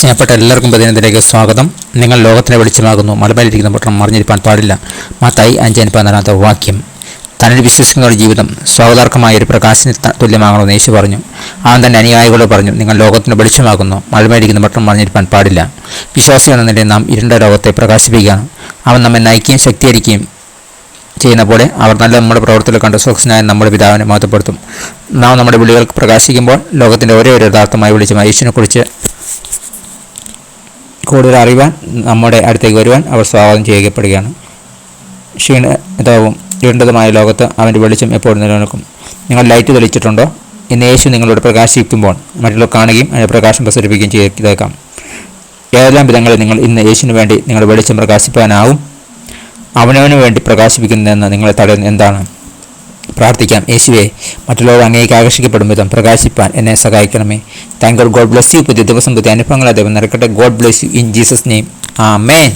സ്നേഹപ്പെട്ട എല്ലാവർക്കും പ്രതിനിധിയിലേക്ക് സ്വാഗതം. നിങ്ങൾ ലോകത്തിനെ വെളിച്ചമാകുന്നു, മലമേലിരിക്കുന്ന പട്ടണം മറിഞ്ഞിരിക്കാൻ പാടില്ല. മത്തായി 5:14 വാക്യം. തന്നിൽ വിശ്വസിക്കുന്നവരുടെ ജീവിതം സ്വാഗതാർഹമായ ഒരു പ്രകാശത്തിന് തുല്യമാകണമെന്ന് യേശു പറഞ്ഞു. അവൻ തൻ്റെ അനുയായികളോട് പറഞ്ഞു, നിങ്ങൾ ലോകത്തിന് വെളിച്ചമാകുന്നു, മലമേലിരിക്കുന്ന പട്ടണം മറിഞ്ഞിരിക്കാൻ പാടില്ല. വിശ്വാസികൾ എന്ന നിലയിൽ നാം ഇരുണ്ട ലോകത്തെ പ്രകാശിപ്പിക്കുകയാണ്. അവൻ നമ്മെ നയിക്കുകയും ശക്തീകരിക്കുകയും ചെയ്യുന്ന പോലെ അവർ നല്ല നമ്മുടെ പ്രവർത്തനങ്ങൾ കണ്ട് സ്വസ്ഥനായ നമ്മുടെ പിതാവിനെ മഹത്വപ്പെടുത്തും. നാം നമ്മുടെ വിളികൾക്ക് പ്രകാശിക്കുമ്പോൾ ലോകത്തിൻ്റെ ഒരേ ഒരു യഥാർത്ഥമായ വെളിച്ചമായ യേശുവിനെക്കുറിച്ച് കൂടുതൽ അറിയുവാൻ, നമ്മുടെ അടുത്തേക്ക് വരുവാൻ അവർ സ്വാഗതം ചെയ്യപ്പെടുകയാണ്. ക്ഷീണിതവും ഇരുണ്ടതുമായ ലോകത്ത് അവൻ്റെ വെളിച്ചം എപ്പോഴും നിലനിൽക്കും. നിങ്ങൾ ലൈറ്റ് തെളിച്ചിട്ടുണ്ടോ? ഇന്ന് യേശു നിങ്ങളോട് പ്രകാശിക്കുമ്പോൾ മറ്റുള്ളവർ കാണുകയും അതിൻ്റെ പ്രകാശം പ്രസരിപ്പിക്കുകയും ചെയ്തേക്കാം. ഏതെല്ലാം വിധങ്ങളിൽ നിങ്ങൾ ഇന്ന് യേശുവിന് വേണ്ടി നിങ്ങളുടെ വെളിച്ചം പ്രകാശിപ്പാനാവും? അവനവന് വേണ്ടി പ്രകാശിപ്പിക്കുന്നതെന്ന് നിങ്ങളെ തടയുന്ന എന്താണ്? പ്രാർത്ഥിക്കാം. യേശുവേ, മറ്റുള്ളവർ അങ്ങേക്ക് ആകർഷിക്കപ്പെടും വിധം പ്രകാശിപ്പാൻ എന്നെ സഹായിക്കണമേ. Thank God bless you. പുതിയ ദിവസം പുതിയ അനുഭവങ്ങളെ ദൈവം നിറക്കട്ടെ. God bless you in Jesus name. Amen.